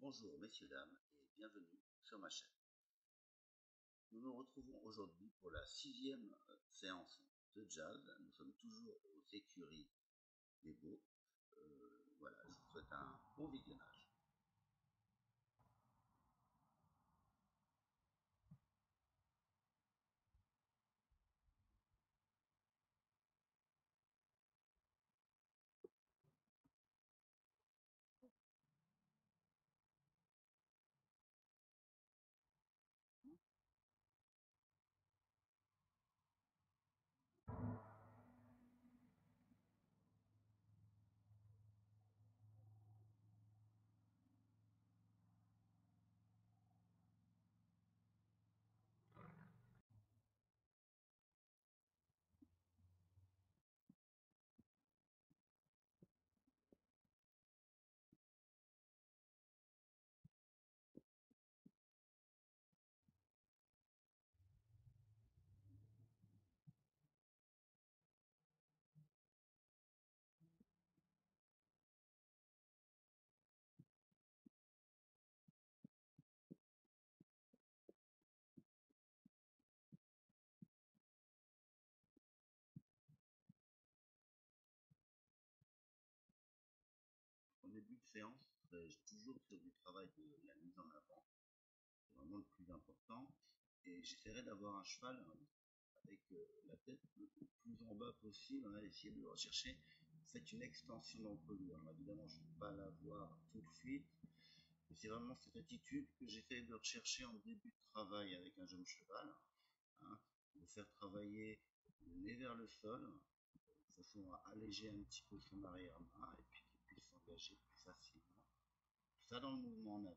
Bonjour messieurs, dames et bienvenue sur ma chaîne. Nous nous retrouvons aujourd'hui pour la 6e séance de jazz. Nous sommes toujours aux écuries des Baux. Voilà, je vous souhaite un bon visionnage. En début de séance, j'ai toujours sur du travail de la mise en avant. C'est vraiment le plus important. Et j'essaierai d'avoir un cheval avec la tête le plus en bas possible, essayer de rechercher une extension d'encolure. Alors évidemment, je ne vais pas l'avoir tout de suite, mais c'est vraiment cette attitude que j'essaie de rechercher en début de travail avec un jeune cheval, de faire travailler le nez vers le sol, de façon à alléger un petit peu son arrière-main et puis qu'il puisse s'engager plus facilement. Tout ça dans le mouvement en avant.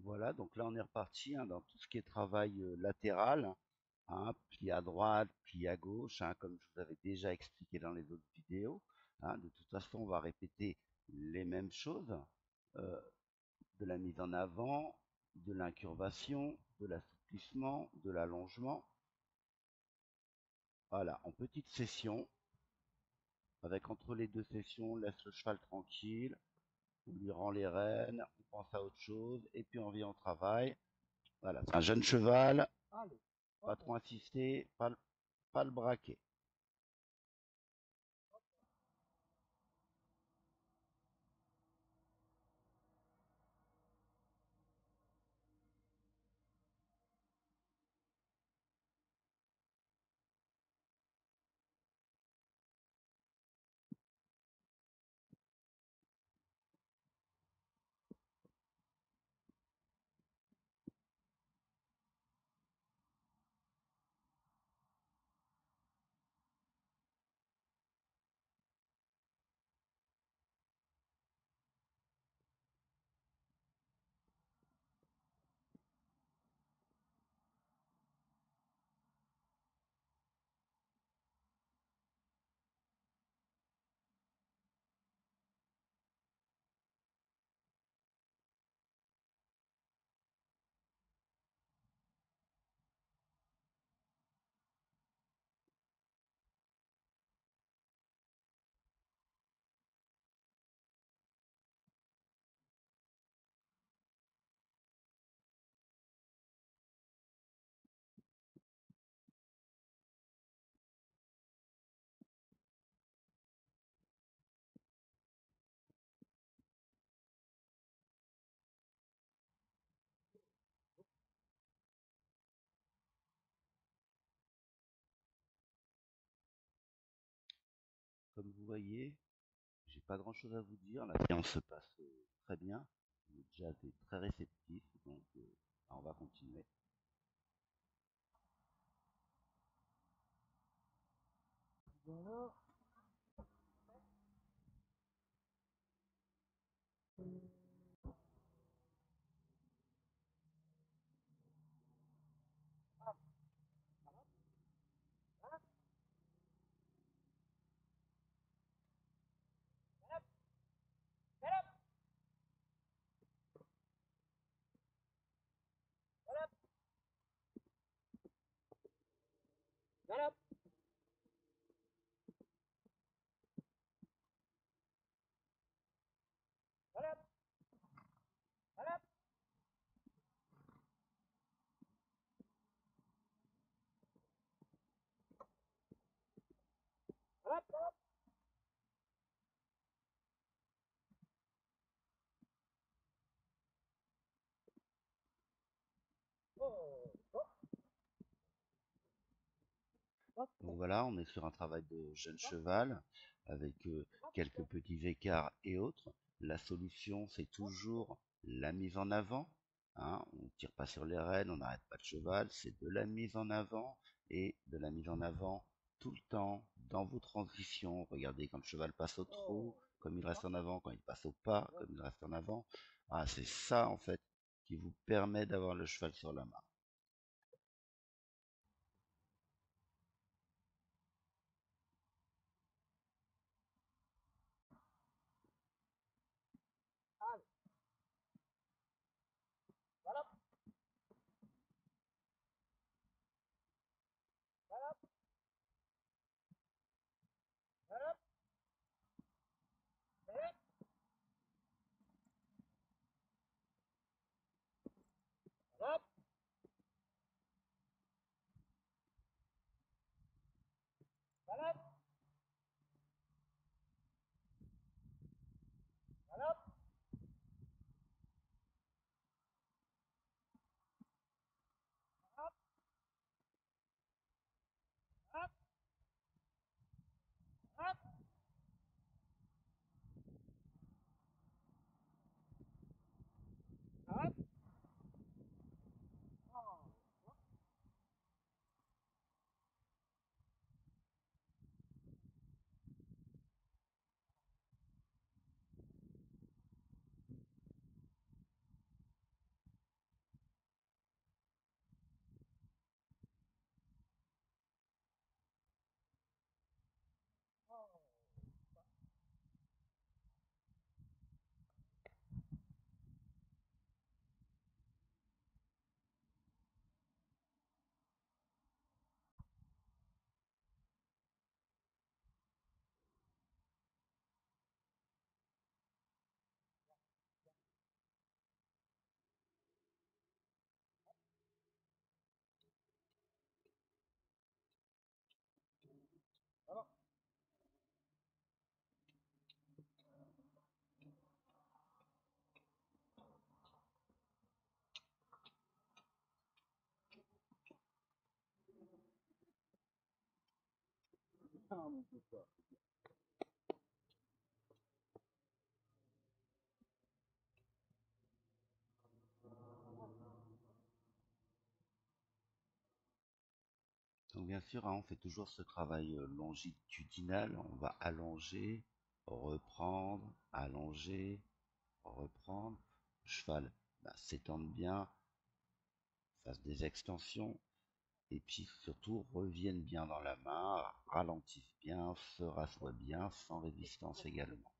Voilà, donc là on est reparti dans tout ce qui est travail latéral, pli à droite, pli à gauche, comme je vous avais déjà expliqué dans les autres vidéos. De toute façon, on va répéter les mêmes choses, euh, de la mise en avant, de l'incurvation, de l'assouplissement, de l'allongement. Voilà, en petite session, avec entre les deux sessions, on laisse le cheval tranquille, on lui rend les rênes, on pense à autre chose, et puis on vient au travail. Voilà, c'est un jeune cheval, pas trop insister, pas le braquer. vous voyez, j'ai pas grand-chose à vous dire. La séance se passe très bien. Vous êtes déjà été très réceptif, donc on va continuer. Voilà. Donc voilà, on est sur un travail de jeune cheval avec quelques petits écarts et autres. La solution, c'est toujours la mise en avant. Hein, on tire pas sur les rênes, on n'arrête pas le cheval, c'est de la mise en avant et de la mise en avant tout le temps dans vos transitions. Regardez quand le cheval passe au trot, comme il reste en avant, quand il passe au pas, comme il reste en avant. Ah, c'est ça en fait qui vous permet d'avoir le cheval sur la main. Donc bien sûr, hein, on fait toujours ce travail longitudinal. On va allonger, reprendre, allonger, reprendre. Le cheval s'étende bien, fasse des extensions, et puis surtout revienne bien dans la main, ralentisse bien, se rassoie bien, sans résistance également.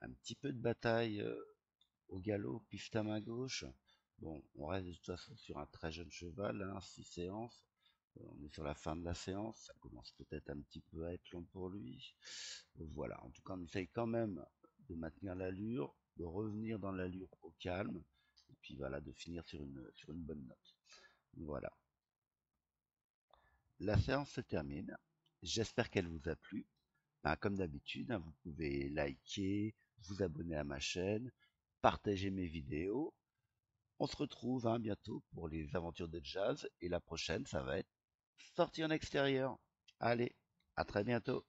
Un petit peu de bataille au galop, pif ta main gauche. Bon, on reste de toute façon sur un très jeune cheval, hein, 6 séances. On est sur la fin de la séance, ça commence peut-être un petit peu à être long pour lui. Voilà, en tout cas, on essaye quand même de maintenir l'allure, de revenir dans l'allure au calme, et puis voilà, de finir sur une bonne note. Voilà, la séance se termine. J'espère qu'elle vous a plu. Ben, comme d'habitude, hein, vous pouvez liker, vous abonner à ma chaîne, partager mes vidéos. On se retrouve hein, bientôt pour les aventures de jazz et la prochaine, ça va être sortie en extérieur. Allez, à très bientôt.